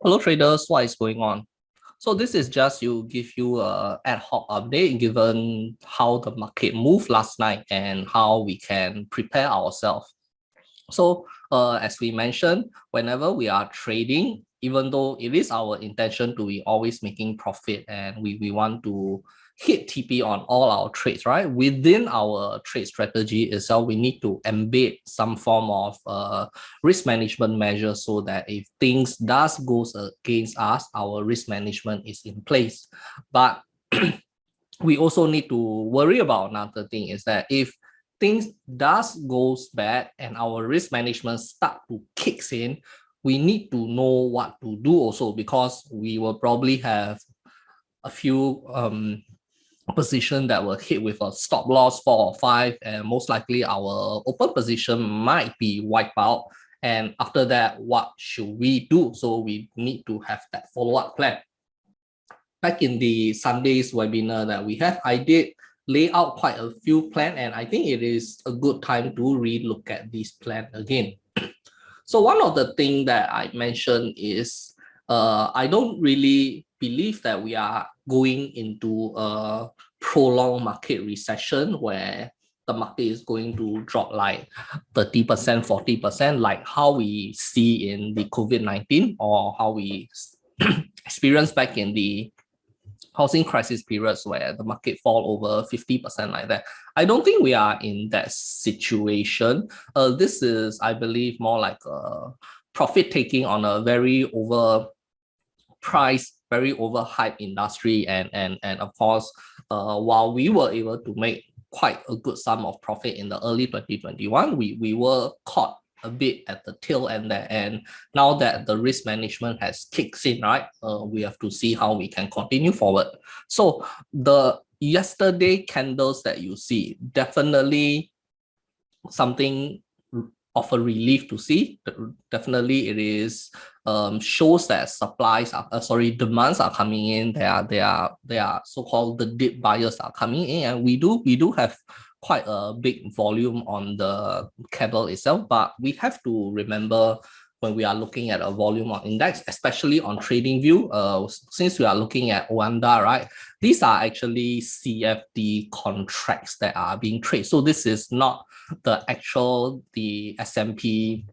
Hello traders, what is going on? So this is just to give you a ad hoc update given how the market moved last night and how we can prepare ourselves. So as we mentioned, whenever we are trading, even though it is our intention to be always making profit and we want to hit TP on all our trades, right? Within our trade strategy itself, we need to embed some form of risk management measures so that if things does goes against us, our risk management is in place. But we also need to worry about another thing is that if things does goes bad and our risk management start to kicks in, we need to know what to do also, because we will probably have a few position that will hit with a stop loss 4 or 5, and most likely our open position might be wiped out. And after that, what should we do? So we need to have that follow-up plan. Back in the Sunday's webinar that we have, I did lay out quite a few plans, and I think it is a good time to re-look at this plan again. So one of the things that I mentioned is I don't really believe that we are going into a prolonged market recession where the market is going to drop like 30%, 40%, like how we see in the COVID-19 or how we experienced back in the housing crisis periods where the market fall over 50% like that. I don't think we are in that situation. This is, I believe, more like a profit taking on a very overpriced, very overhyped industry. And of course, while we were able to make quite a good sum of profit in the early 2021, we were caught a bit at the tail end there. And now that the risk management has kicked in, right, we have to see how we can continue forward. So the yesterday candles that you see, definitely something of a relief to see. Definitely it is shows that demands are coming in. They are so-called the dip buyers are coming in, and we do have quite a big volume on the candle itself. But we have to remember, when we are looking at a volume or index, especially on TradingView, since we are looking at Oanda, right? These are actually CFD contracts that are being traded. So this is not the S&P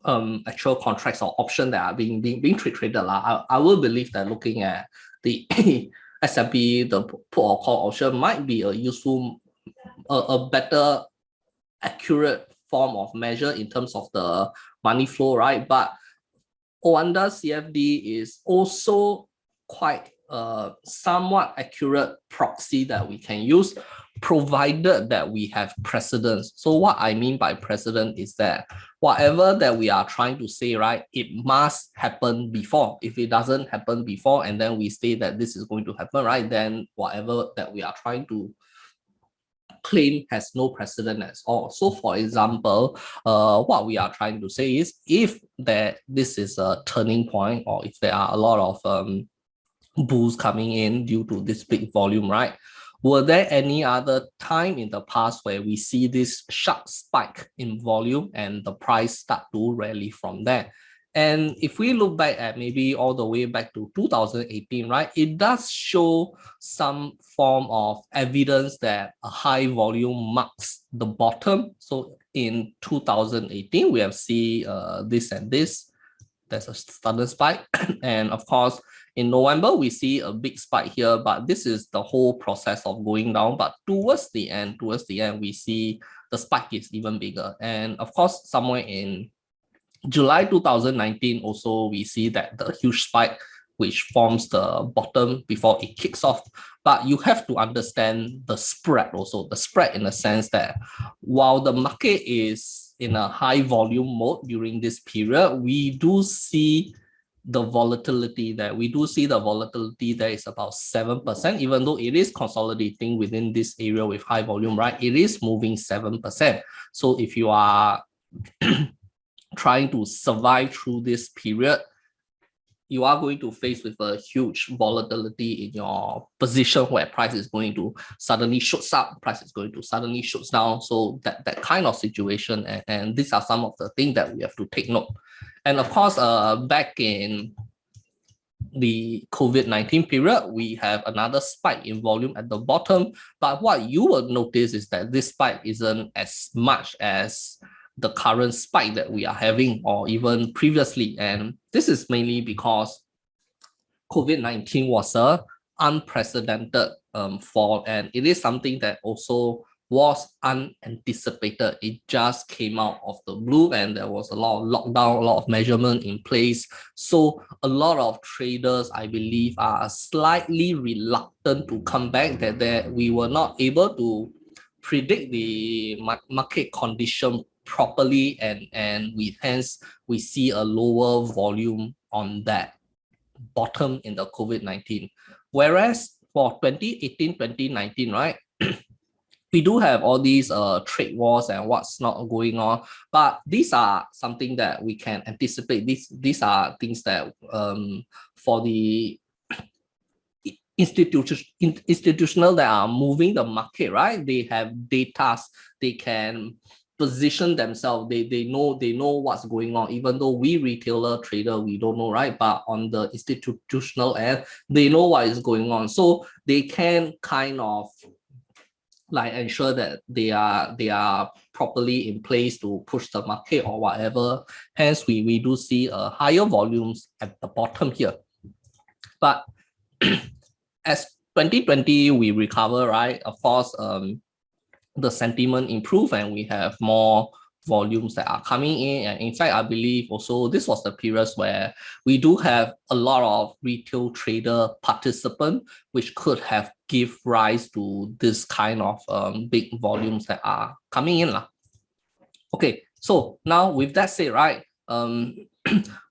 actual contracts or options that are being traded. I will believe that looking at the S&P, the put or call option might be a useful, a better accurate form of measure in terms of the money flow, right? But Oanda CFD is also quite a somewhat accurate proxy that we can use, provided that we have precedence. So what I mean by precedent is that whatever that we are trying to say, right, it must happen before. If it doesn't happen before and then we say that this is going to happen, right, then whatever that we are trying to claim has no precedent at all. So for example, what we are trying to say is, if this is a turning point, or if there are a lot of bulls coming in due to this big volume, right? Were there any other time in the past where we see this sharp spike in volume and the price start to rally from there? And if we look back at maybe all the way back to 2018, right, it does show some form of evidence that a high volume marks the bottom. So in 2018, we have seen this and this. There's a sudden spike. And of course, in November, we see a big spike here, but this is the whole process of going down. But towards the end, we see the spike is even bigger. And of course, somewhere in July 2019, also we see that the huge spike, which forms the bottom before it kicks off. But you have to understand the spread also, the spread in the sense that while the market is in a high volume mode during this period, we do see the volatility there. We do see the volatility there is about 7%, even though it is consolidating within this area with high volume, right? It is moving 7%. So if you are trying to survive through this period, you are going to face with a huge volatility in your position where price is going to suddenly shoots up, price is going to suddenly shoots down. So that kind of situation, and these are some of the things that we have to take note. And of course, back in the COVID-19 period, we have another spike in volume at the bottom. But what you will notice is that this spike isn't as much as the current spike that we are having or even previously. And this is mainly because COVID-19 was a unprecedented fall, and it is something that also was unanticipated. It just came out of the blue, and there was a lot of lockdown, a lot of measurement in place. So a lot of traders, I believe, are slightly reluctant to come back, that we were not able to predict the market condition properly, and we see a lower volume on that bottom in the COVID-19. Whereas for 2018, 2019, right, we do have all these trade wars and what's not going on, but these are something that we can anticipate. These are things that for the institutional that are moving the market, right? They have data, they can position themselves, they know what's going on, even though we retailer trader, we don't know, right? But on the institutional end, they know what is going on, so they can kind of like ensure that they are properly in place to push the market or whatever. Hence we do see higher volumes at the bottom here. But as 2020 we recover, right, of course, the sentiment improve and we have more volumes that are coming in. And in fact, I believe also this was the period where we do have a lot of retail trader participant, which could have give rise to this kind of big volumes that are coming in. Okay, so now with that said, right,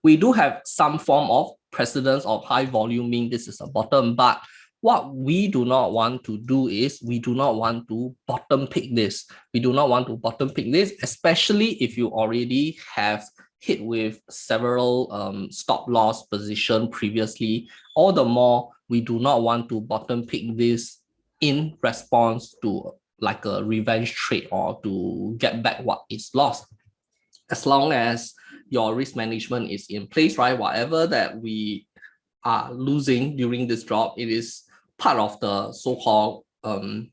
we do have some form of precedence of high volume, meaning this is a bottom, but what we do not want to do is we do not want to bottom pick this. We do not want to bottom pick this, especially if you already have hit with several stop loss position previously. All the more, we do not want to bottom pick this in response to like a revenge trade or to get back what is lost. As long as your risk management is in place, right? Whatever that we are losing during this drop, it is part of the so-called part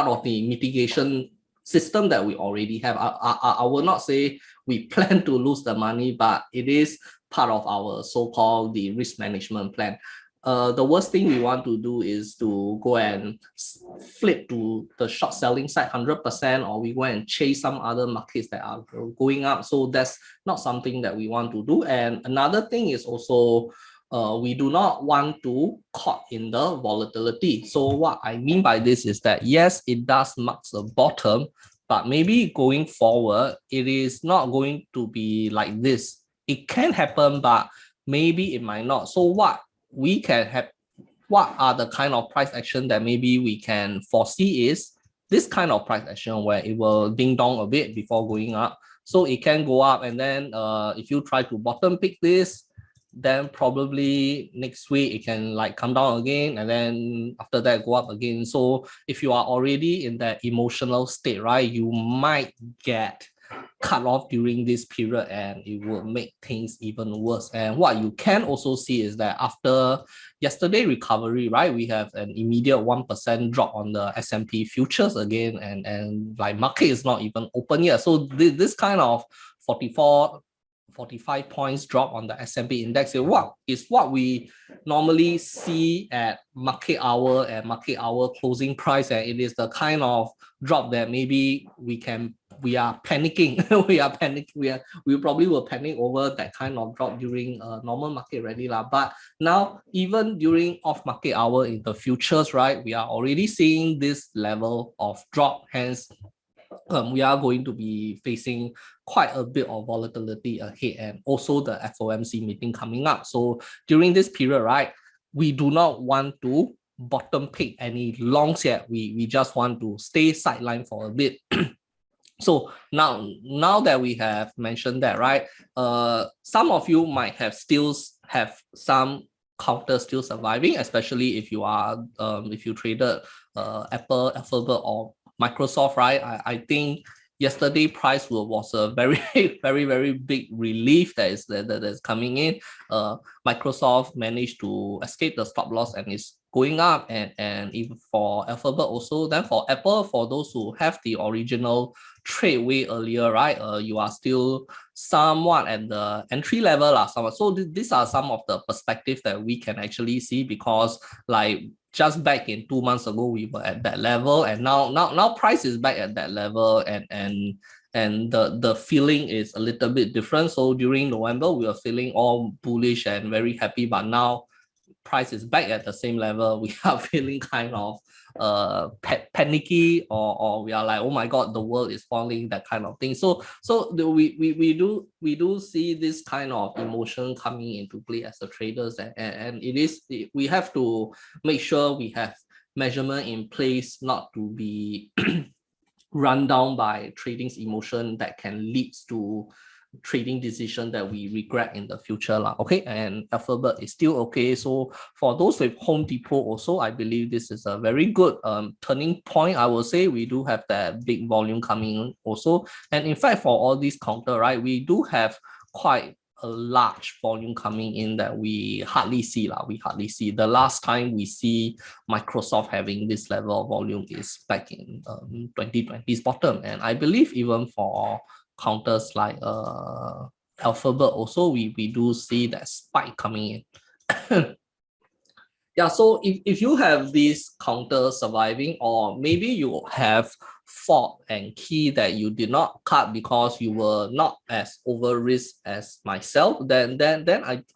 of the mitigation system that we already have. I will not say we plan to lose the money, but it is part of our so-called the risk management plan. The worst thing we want to do is to go and flip to the short selling side 100%, or we go and chase some other markets that are going up. So that's not something that we want to do. And another thing is also we do not want to caught in the volatility. So what I mean by this is that yes, it does mark the bottom, but maybe going forward, it is not going to be like this. It can happen, but maybe it might not. So what we can have, what are the kind of price action that maybe we can foresee is this kind of price action where it will ding dong a bit before going up. So it can go up, and then if you try to bottom pick this, then probably next week it can like come down again, and then after that go up again. So if you are already in that emotional state, right, you might get cut off during this period and it will make things even worse. And what you can also see is that after yesterday recovery, right, we have an immediate 1% drop on the S&P futures again, and like market is not even open yet. So this kind of 45 points drop on the S&P index is what we normally see at market hour and market hour closing price, and it is the kind of drop that maybe we are panicking. we probably will panic over that kind of drop during normal market rally lah. But now even during off market hour in the futures, right, we are already seeing this level of drop. Hence we are going to be facing quite a bit of volatility ahead, and also the FOMC meeting coming up. So during this period, right, we do not want to bottom pick any longs yet. We just want to stay sideline for a bit. So now that we have mentioned that, right, some of you might have still have some counter still surviving, especially if you are if you traded Apple, Alphabet, or Microsoft, right? I think yesterday price was a very very big relief that is coming in. Microsoft managed to escape the stop loss and is going up, and even for Alphabet also. Then for Apple, for those who have the original trade way earlier, right, you are still somewhat at the entry level somewhat. So these are some of the perspectives that we can actually see, because like just back in 2 months ago we were at that level, and now price is back at that level, and the feeling is a little bit different. So during November we were feeling all bullish and very happy, but now price is back at the same level. We are feeling kind of panicky, or we are like, oh my god, the world is falling, that kind of thing. So we do see this kind of emotion coming into play as the traders, and we have to make sure we have measurement in place not to be run down by trading's emotion that can lead to trading decision that we regret in the future okay. And Alphabet is still okay. So for those with Home Depot also, I believe this is a very good turning point. I will say we do have that big volume coming in also, and in fact for all these counter, right, we do have quite a large volume coming in that we hardly see. The last time we see Microsoft having this level of volume is back in 2020's bottom, and I believe even for counters like Alphabet also, we do see that spike coming in. Yeah, so if you have this counter surviving, or maybe you have fought and key that you did not cut because you were not as over risk as myself, then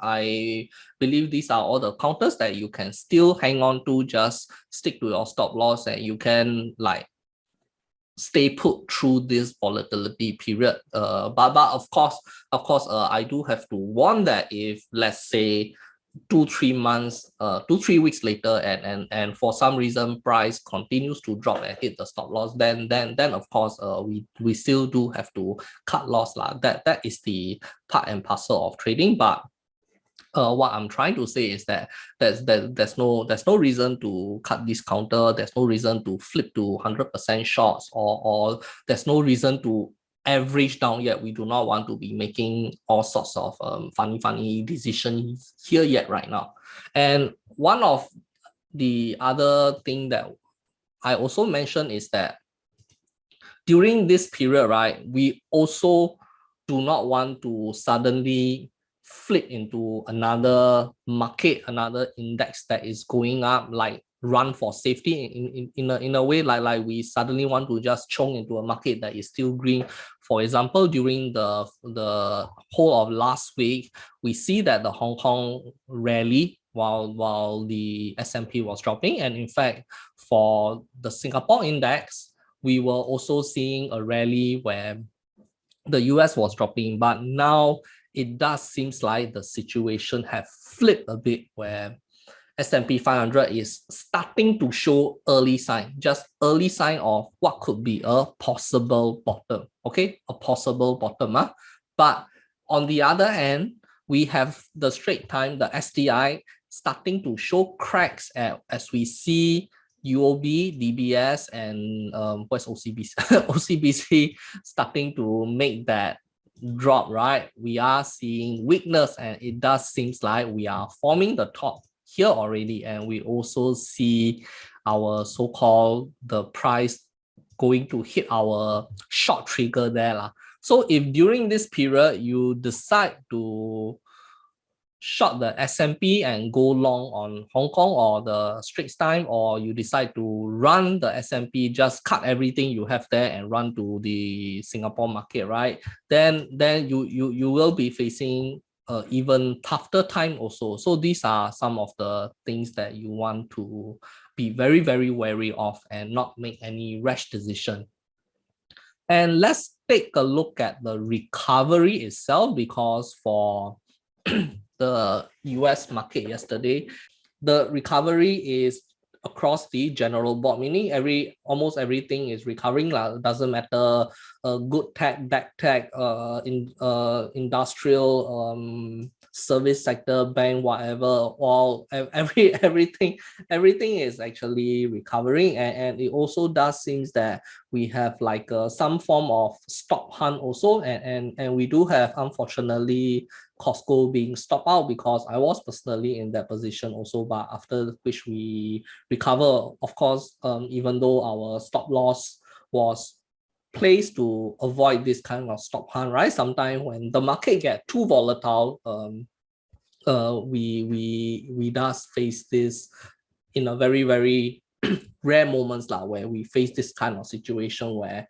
I believe these are all the counters that you can still hang on to. Just stick to your stop loss, and you can like stay put through this volatility period. But of course, I do have to warn that if, let's say, 2-3 months, 2-3 weeks later, and for some reason price continues to drop and hit the stop loss, then of course we still do have to cut loss that is the part and parcel of trading. But what I'm trying to say is that there's no reason to cut this counter. There's no reason to flip to 100% shorts, or there's no reason to average down yet. We do not want to be making all sorts of funny decisions here yet right now. And one of the other thing that I also mentioned is that during this period, right, we also do not want to suddenly flip into another market, another index that is going up, like run for safety in a way, like we suddenly want to just chong into a market that is still green. For example, during the whole of last week, we see that the Hong Kong rally while the S&P was dropping, and in fact for the Singapore index, we were also seeing a rally where the US was dropping. But now it does seems like the situation have flipped a bit, where S&P 500 is starting to show early sign of what could be a possible bottom. Okay, a possible bottom. But on the other hand, we have the Straits Times, the STI, starting to show cracks as we see UOB, DBS, and what's OCBC? OCBC starting to make that drop, right? We are seeing weakness, and it does seems like we are forming the top here already, and we also see our so-called the price going to hit our short trigger there. So if during this period you decide to short the S&P and go long on Hong Kong or the Straits Times, or you decide to run the S&P, just cut everything you have there and run to the Singapore market, right? Then you will be facing even tougher time also. So these are some of the things that you want to be very, very wary of and not make any rash decision. And let's take a look at the recovery itself, because for the US market yesterday, the recovery is across the general board, meaning almost everything is recovering. Doesn't matter good tech, bad tech, industrial, service sector, bank, whatever, all everything is actually recovering, and it also does seems that we have like some form of stop hunt also, and we do have, unfortunately, Costco being stopped out, because I was personally in that position also, but after which we recover, of course, even though our stop loss was placed to avoid this kind of stop hunt, right? Sometimes when the market get too volatile, we does face this in a very rare moments lah, where we face this kind of situation where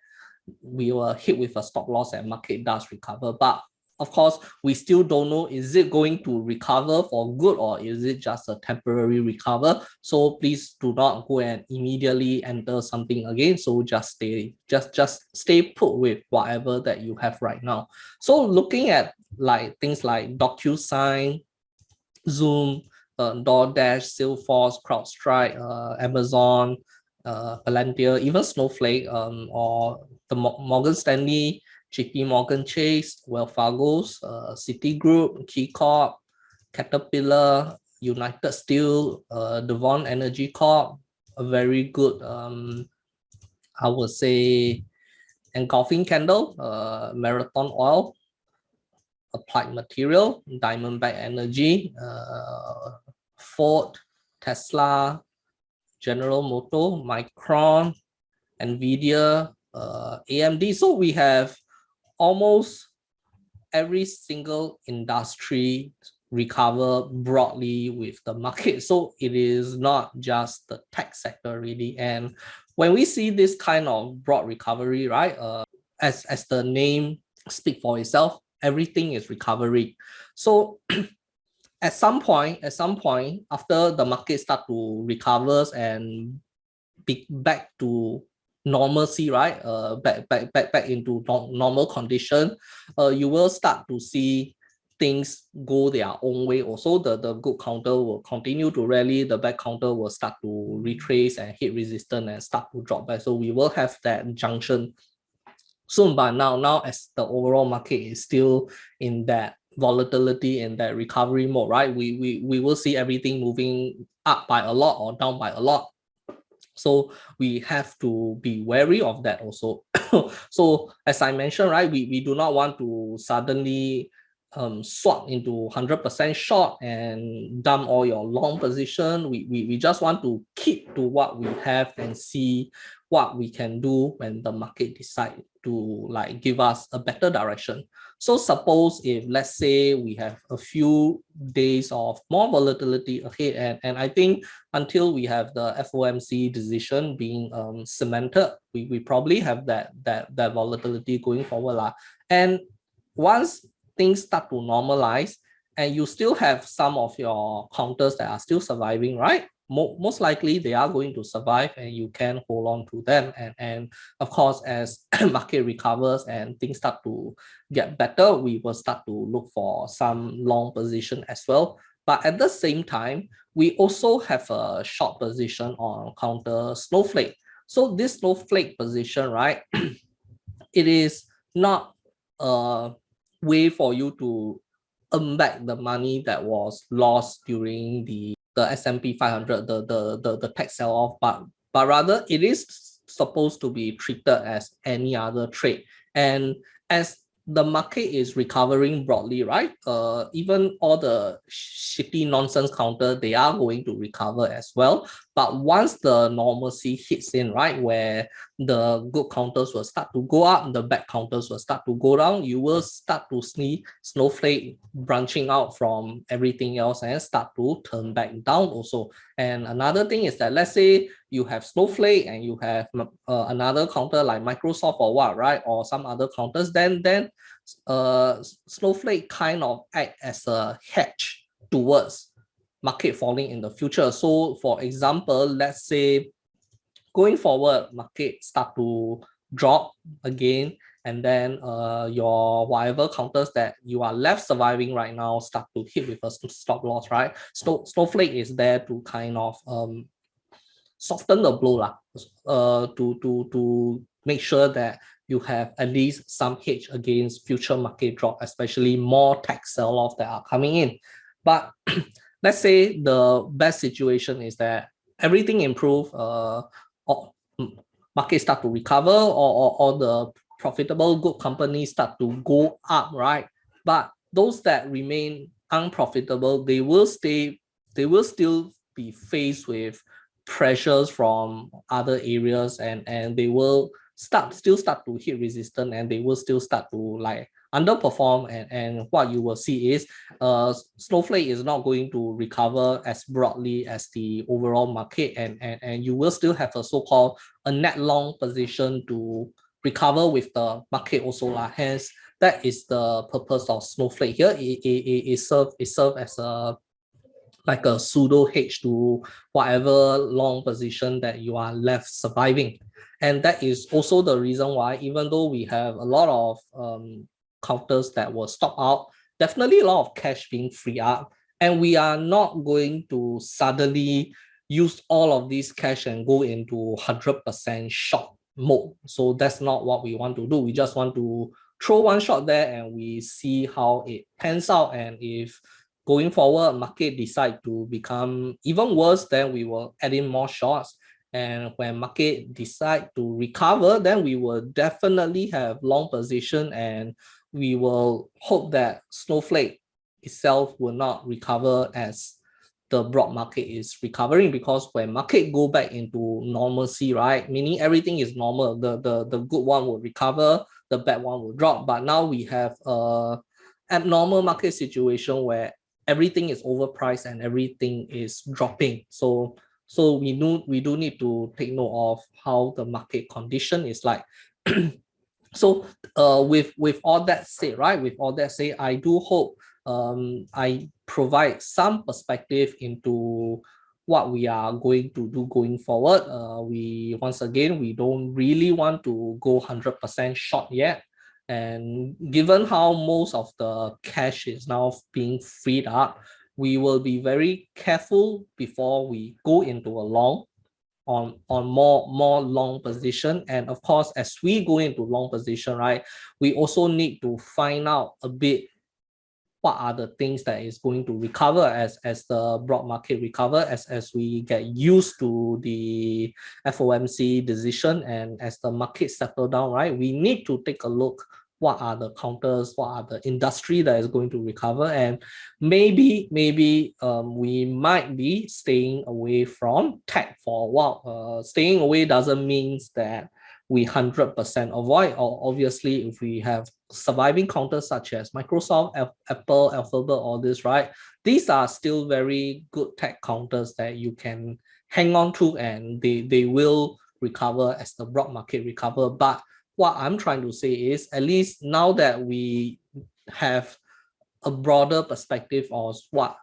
we were hit with a stop loss and market does recover. But of course, we still don't know, is it going to recover for good, or is it just a temporary recover? So please do not go and immediately enter something again. So just stay put with whatever that you have right now. So looking at like things like DocuSign, Zoom, DoorDash, Salesforce, CrowdStrike, Amazon, Palantir, even Snowflake, or the Morgan Stanley, JP Morgan Chase, Wells Fargo, Citigroup, KeyCorp, Caterpillar, United Steel, Devon Energy Corp, a very good, I would say, engulfing candle, Marathon Oil, Applied Material, Diamondback Energy, Ford, Tesla, General Motors, Micron, Nvidia, AMD. So we have almost every single industry recover broadly with the market. So it is not just the tech sector really. And when we see this kind of broad recovery, right, as the name speak for itself, everything is recovery. So at some point, after the market start to recover and be back to normalcy, right? Back into normal condition, you will start to see things go their own way. Also, the good counter will continue to rally, the bad counter will start to retrace and hit resistance and start to drop back. So we will have that junction soon. But now as the overall market is still in that volatility and that recovery mode, right? We will see everything moving up by a lot or down by a lot. So we have to be wary of that also. So as I mentioned, right, we do not want to suddenly swap into 100% short and dump all your long position. We just want to keep to what we have and see what we can do when the market decide to like give us a better direction. So suppose if, let's say, we have a few days of more volatility ahead, and I think until we have the FOMC decision being cemented, we probably have that volatility going forward. And once things start to normalize and you still have some of your counters that are still surviving, right? Most likely they are going to survive and you can hold on to them. And of course, as market recovers and things start to get better, we will start to look for some long position as well. But at the same time, we also have a short position on counter Snowflake. So this Snowflake position, right, it is not a way for you to earn back the money that was lost during the S&P 500, the tech sell-off, but rather it is supposed to be treated as any other trade. And as the market is recovering broadly, right? Even all the shitty nonsense counter, they are going to recover as well. But once the normalcy hits in, right, where the good counters will start to go up, the bad counters will start to go down, you will start to see Snowflake branching out from everything else and start to turn back down also. And another thing is that, let's say you have Snowflake and you have another counter like Microsoft or what, right, or some other counters, then Snowflake kind of act as a hedge towards market falling in the future. So for example, let's say going forward, market start to drop again, and then your whatever counters that you are left surviving right now start to hit with a stop loss, right? Snowflake is there to kind of soften the blow to make sure that you have at least some hedge against future market drop, especially more tech sell-off that are coming in. But let's say the best situation is that everything improve, or market start to recover, or the profitable good companies start to go up, right? But those that remain unprofitable, they will still be faced with pressures from other areas, and they will still start to hit resistance, and they will still start to like underperform, and what you will see is Snowflake is not going to recover as broadly as the overall market, and you will still have a so-called a net long position to recover with the market also. Hence, that is the purpose of Snowflake here. It serve as a like a pseudo hedge to whatever long position that you are left surviving. And that is also the reason why, even though we have a lot of counters that were stopped out, definitely a lot of cash being freed up, and we are not going to suddenly use all of this cash and go into 100% short mode. So that's not what we want to do. We just want to throw one shot there and we see how it pans out, and if going forward market decide to become even worse, then we will add in more shorts, and when market decide to recover, then we will definitely have long position, and we will hope that Snowflake itself will not recover as the broad market is recovering, because when market go back into normalcy, right, meaning everything is normal, the good one will recover, the bad one will drop. But now we have a abnormal market situation where everything is overpriced and everything is dropping. So we do need to take note of how the market condition is like. So with all that said, right, I do hope I provide some perspective into what we are going to do going forward. We don't really want to go 100% short yet. And given how most of the cash is now being freed up, we will be very careful before we go into a long on more long position. And of course, as we go into long position, right, we also need to find out a bit what are the things that is going to recover as the broad market recover, as we get used to the FOMC decision, and as the market settle down, right, we need to take a look what are the counters, what are the industry that is going to recover, and maybe we might be staying away from tech for a while. Staying away doesn't mean that we 100% avoid, or obviously if we have surviving counters such as Microsoft, Apple, Alphabet, all this, right, these are still very good tech counters that you can hang on to, and they will recover as the broad market recover. But what I'm trying to say is, at least now that we have a broader perspective of what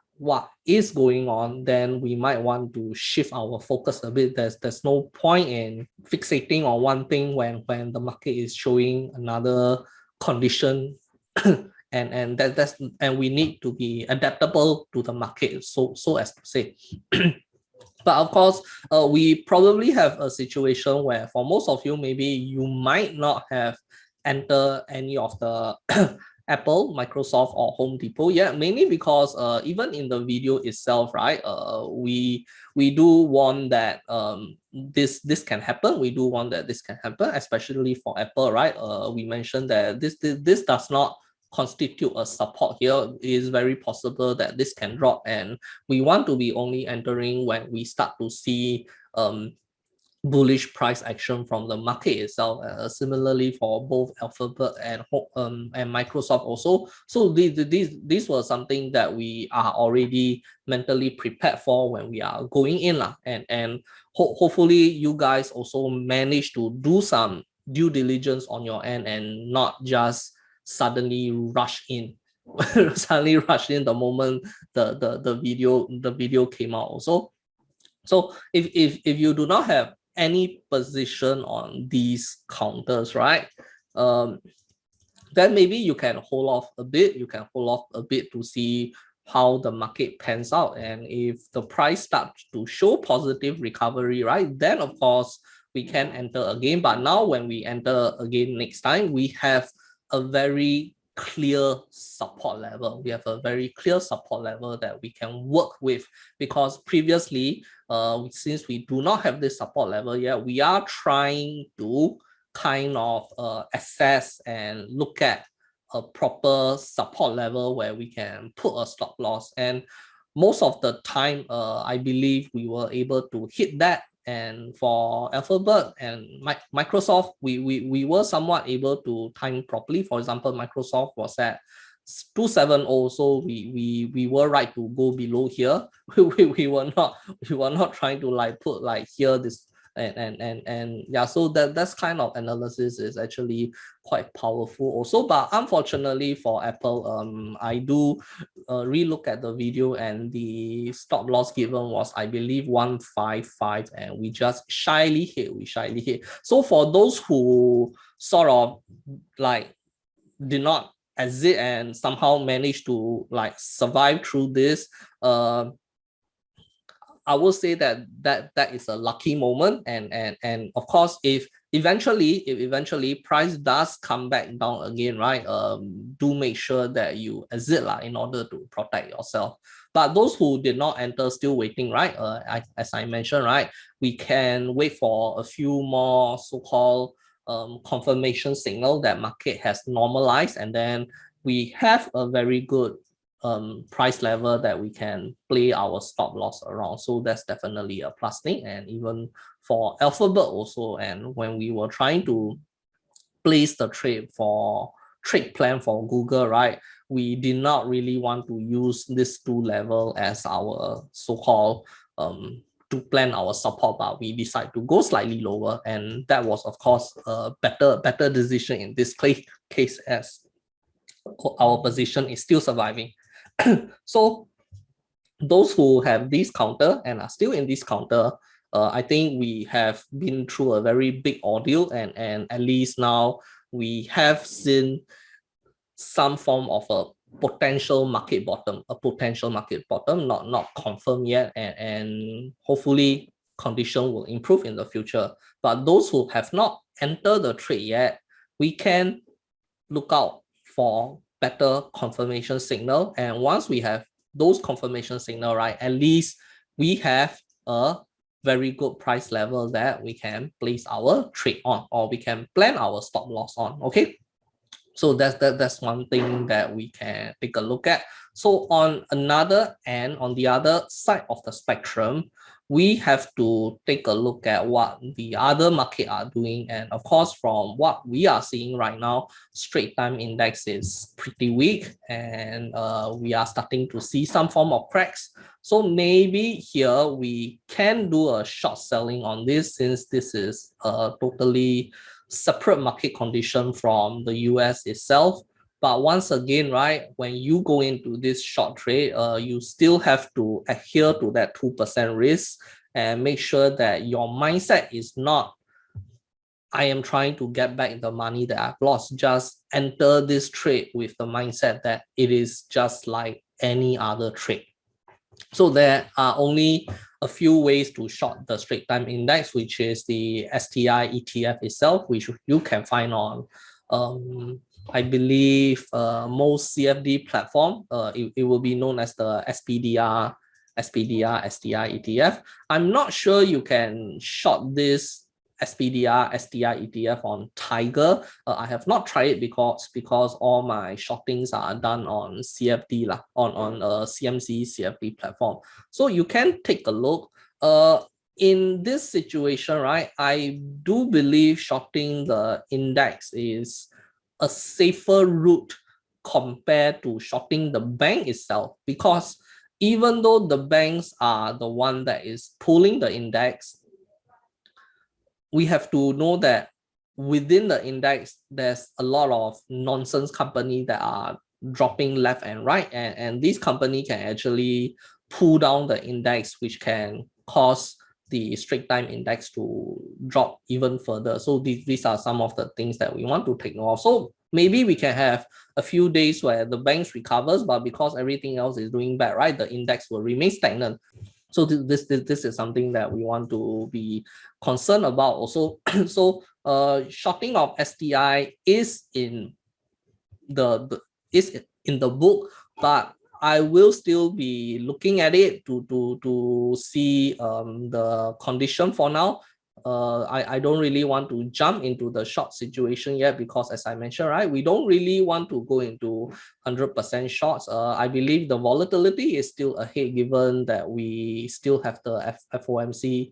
is going on, then we might want to shift our focus a bit. There's no point in fixating on one thing when the market is showing another condition. and we need to be adaptable to the market, so as to say. But of course, we probably have a situation where for most of you, maybe you might not have entered any of the Apple, Microsoft, or Home Depot yet, mainly because even in the video itself, right, we do warn that this can happen. We do warn that this can happen, especially for Apple, right? We mentioned that this does not constitute a support here. It is very possible that this can drop, and we want to be only entering when we start to see bullish price action from the market itself. Similarly for both Alphabet and Microsoft also. So these were something that we are already mentally prepared for when we are going in, and hopefully you guys also manage to do some due diligence on your end and not just suddenly rush in the moment the video came out also. So if you do not have any position on these counters, right, then maybe you can hold off a bit. To see how the market pans out, and if the price starts to show positive recovery, right, then of course we can enter again. But now when we enter again next time, we have a very clear support level. We have a very clear support level that we can work with, because previously, since we do not have this support level yet, we are trying to kind of assess and look at a proper support level where we can put a stop loss. And most of the time, I believe we were able to hit that. And for Alphabet and Microsoft, we were somewhat able to time properly. For example, Microsoft was at 270, so we were right to go below here. we were not trying to like put like here this and yeah, so that's kind of analysis is actually quite powerful also. But unfortunately for Apple, I do relook at the video, and the stop loss given was, I believe, 155, and we just shyly hit. So for those who sort of like did not exit and somehow managed to like survive through this, I will say that is a lucky moment. And of course, if eventually price does come back down again, right, do make sure that you exit in order to protect yourself. But those who did not enter, still waiting, right, as I mentioned, right, we can wait for a few more so-called confirmation signal that market has normalized, and then we have a very good price level that we can play our stop loss around. So that's definitely a plus thing. And even for Alphabet also, and when we were trying to place the trade plan for Google, right, we did not really want to use this 2 level as our so-called to plan our support, but we decided to go slightly lower, and that was of course a better decision in this case, as our position is still surviving. So those who have this counter and are still in this counter, I think we have been through a very big ordeal, and at least now we have seen some form of a potential market bottom, not confirmed yet, and hopefully condition will improve in the future. But those who have not entered the trade yet, we can look out for better confirmation signal. And once we have those confirmation signal, right, at least we have a very good price level that we can place our trade on, or we can plan our stop loss on. Okay, so that's one thing that we can take a look at. So on another end, on the other side of the spectrum, we have to take a look at what the other market are doing. And of course, from what we are seeing right now, Straits Times Index is pretty weak, and we are starting to see some form of cracks. So maybe here we can do a short selling on this, since this is a totally separate market condition from the US itself. But once again, right, when you go into this short trade, you still have to adhere to that 2% risk, and make sure that your mindset is not, I am trying to get back the money that I've lost. Just enter this trade with the mindset that it is just like any other trade. So there are only a few ways to short the Straits Times Index, which is the STI ETF itself, which you can find on I believe most CFD platform. It will be known as the SPDR STI ETF. I'm not sure you can short this SPDR STI ETF on Tiger. I have not tried it because all my shortings are done on CFD on CMC CFD platform. So you can take a look. In this situation, right, I do believe shorting the index is a safer route compared to shorting the bank itself, because even though the banks are the one that is pulling the index, we have to know that within the index, there's a lot of nonsense companies that are dropping left and right, and this company can actually pull down the index, which can cause the Straits Times Index to drop even further. So these are some of the things that we want to take note of. So maybe we can have a few days where the banks recovers, but because everything else is doing bad, right, the index will remain stagnant. So this is something that we want to be concerned about also. So shorting of STI is in the book, but I will still be looking at it to see the condition for now. I don't really want to jump into the short situation yet because, as I mentioned, right, we don't really want to go into 100% shorts. I believe the volatility is still ahead given that we still have the FOMC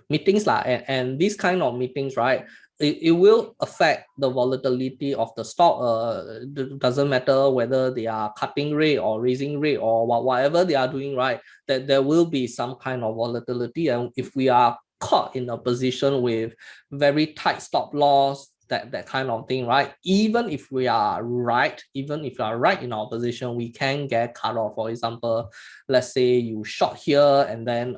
meetings lah, and these kind of meetings, right, it will affect the volatility of the stock. Doesn't matter whether they are cutting rate or raising rate or whatever they are doing, right, that there will be some kind of volatility. And if we are caught in a position with very tight stop loss, that kind of thing, right, even if we are right, even if you are right in our position, we can get cut off. For example, let's say you short here and then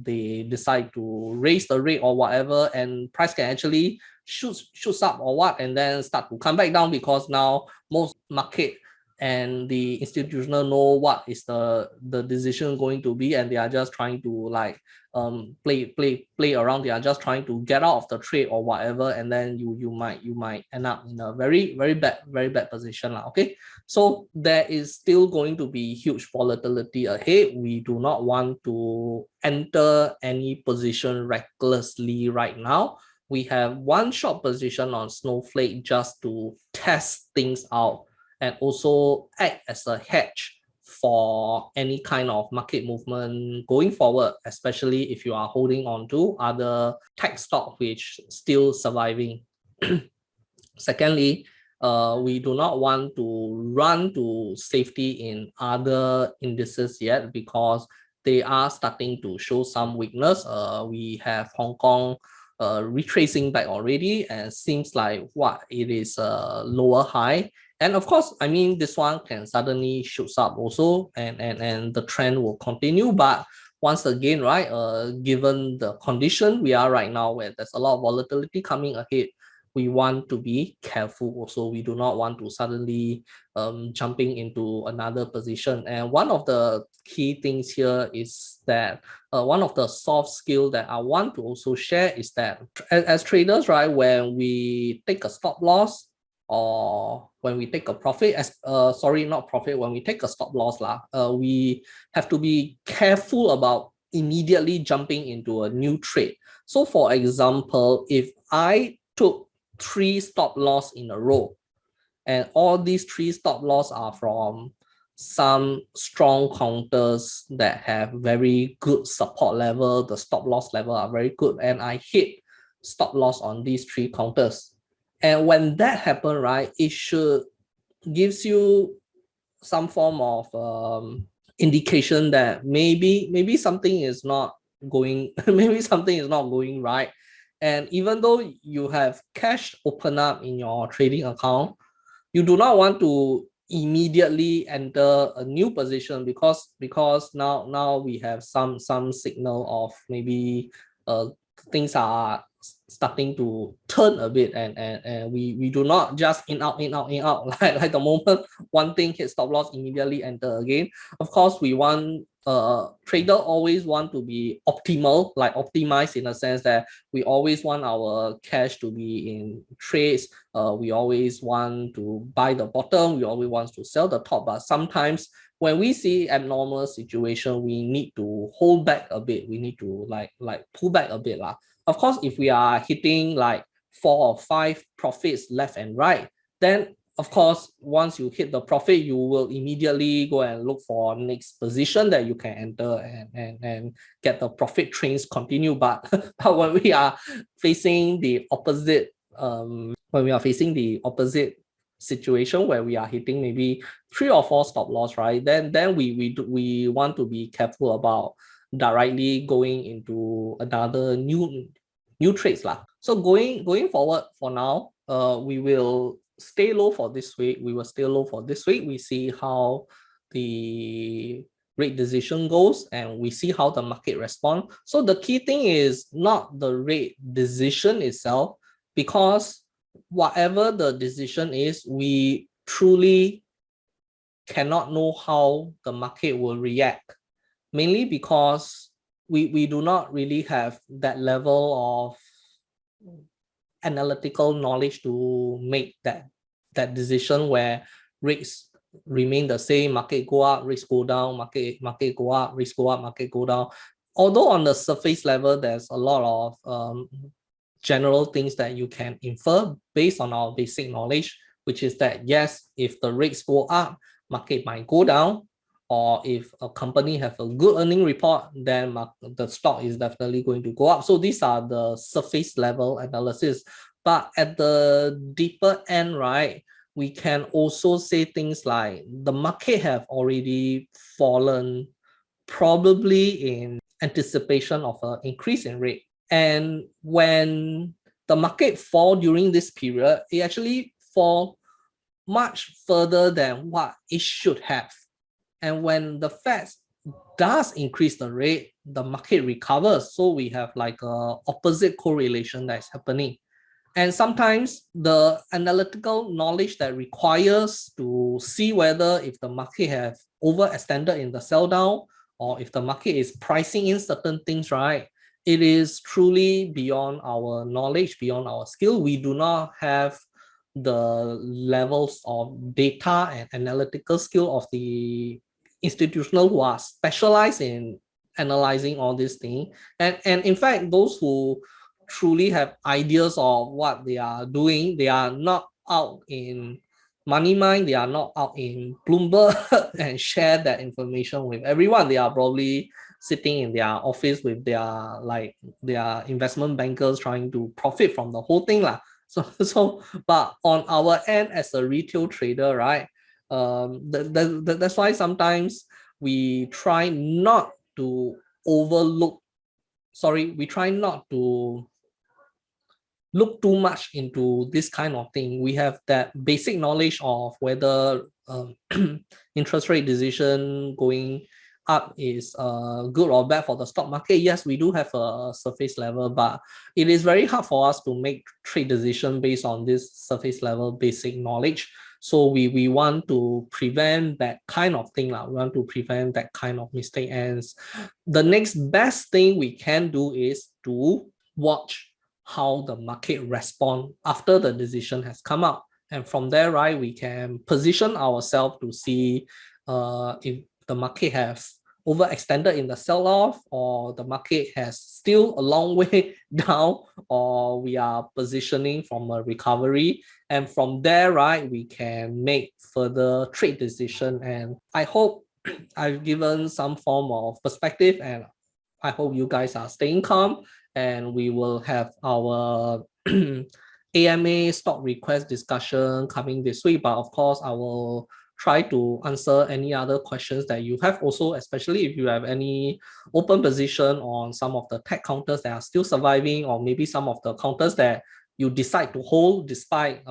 they decide to raise the rate or whatever, and price can actually shoots up or what, and then start to come back down because now most market and the institutional know what is the decision going to be, and they are just trying to like play around. They are just trying to get out of the trade or whatever, and then you might end up in a very bad position lah. Okay, so there is still going to be huge volatility ahead. We do not want to enter any position recklessly right now. We have one short position on Snowflake just to test things out and also act as a hedge for any kind of market movement going forward, especially if you are holding on to other tech stock which still surviving. Secondly, we do not want to run to safety in other indices yet because they are starting to show some weakness. We have Hong Kong retracing back already, and seems like what it is a lower high. And of course, I mean, this one can suddenly shoot up also, and the trend will continue. But once again, right, given the condition we are right now, where there's a lot of volatility coming ahead, we want to be careful also. We do not want to suddenly jumping into another position. And one of the key things here is that one of the soft skill that I want to also share is that as traders, right, when we take a stop loss or when we take a profit, when we take a stop loss lah, we have to be careful about immediately jumping into a new trade. So for example, if I took 3 stop loss in a row, and all these 3 stop loss are from some strong counters that have very good support level, the stop loss level are very good, and I hit stop loss on these 3 counters. And when that happen, right, it should gives you some form of indication that maybe something is not going maybe something is not going right. And even though you have cash open up in your trading account, you do not want to immediately enter a new position because now we have some signal of maybe things are starting to turn a bit, and we do not just in out like the moment one thing hit stop loss, immediately enter again. Of course, we want trader always want to be optimal, like optimized in a sense that we always want our cash to be in trades. We always want to buy the bottom, we always want to sell the top, but sometimes when we see abnormal situation, we need to hold back a bit. We need to like pull back a bit lah. Of course, if we are hitting like 4 or 5 profits left and right, then of course, once you hit the profit, you will immediately go and look for next position that you can enter and get the profit trains continue. But when we are facing the opposite, situation where we are hitting maybe 3 or 4 stop loss, right? Then we want to be careful about directly going into another new trades lah. So going forward for now, we will stay low for this week. We see how the rate decision goes, and we see how the market respond. So the key thing is not the rate decision itself, because whatever the decision is, we truly cannot know how the market will react. mainly because we do not really have that level of analytical knowledge to make that decision where rates remain the same, market go up, rates go down, market go up, rates go up, market go down. Although on the surface level, there's a lot of general things that you can infer based on our basic knowledge, which is that yes, if the rates go up, market might go down, or if a company have a good earning report, then the stock is definitely going to go up. So these are the surface level analysis. But at the deeper end, right, we can also say things like the market have already fallen, probably in anticipation of an increase in rate. And when the market fall during this period, it actually fall much further than what it should have. And when the Fed does increase the rate, the market recovers. So we have like a opposite correlation that's happening. And sometimes the analytical knowledge that requires to see whether if the market have overextended in the sell down, or if the market is pricing in certain things, right? It is truly beyond our knowledge, beyond our skill. We do not have the levels of data and analytical skill of the institutional who are specialized in analyzing all these things. And in fact, those who truly have ideas of what they are doing, they are not out in MoneyMind, they are not out in Bloomberg and share that information with everyone. They are probably sitting in their office with their investment bankers trying to profit from the whole thing. So but on our end as a retail trader, right? That's why sometimes we try not to we try not to look too much into this kind of thing. We have that basic knowledge of whether interest rate decision going up is good or bad for the stock market. Yes, we do have a surface level, but it is very hard for us to make trade decision based on this surface level basic knowledge. So we want to prevent that kind of thing. We want to prevent that kind of mistake. And the next best thing we can do is to watch how the market respond after the decision has come out. And from there, right, we can position ourselves to see if the market has overextended in the sell-off, or the market has still a long way down, or we are positioning from a recovery. And from there, right, we can make further trade decision. And I hope I've given some form of perspective, and I hope you guys are staying calm, and we will have our AMA stock request discussion coming this week. But of course, I will try to answer any other questions that you have also, especially if you have any open position on some of the tech counters that are still surviving, or maybe some of the counters that you decide to hold despite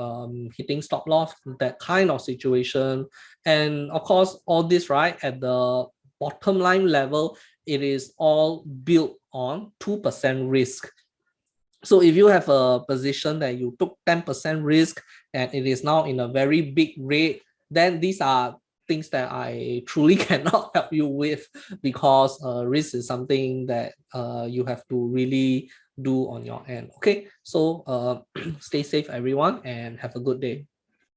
hitting stop loss, that kind of situation. And of course, all this, right, at the bottom line level, it is all built on 2% risk. So if you have a position that you took 10% risk and it is now in a very big rate, then these are things that I truly cannot help you with, because risk is something that you have to really do on your end. Okay, so stay safe everyone, and have a good day.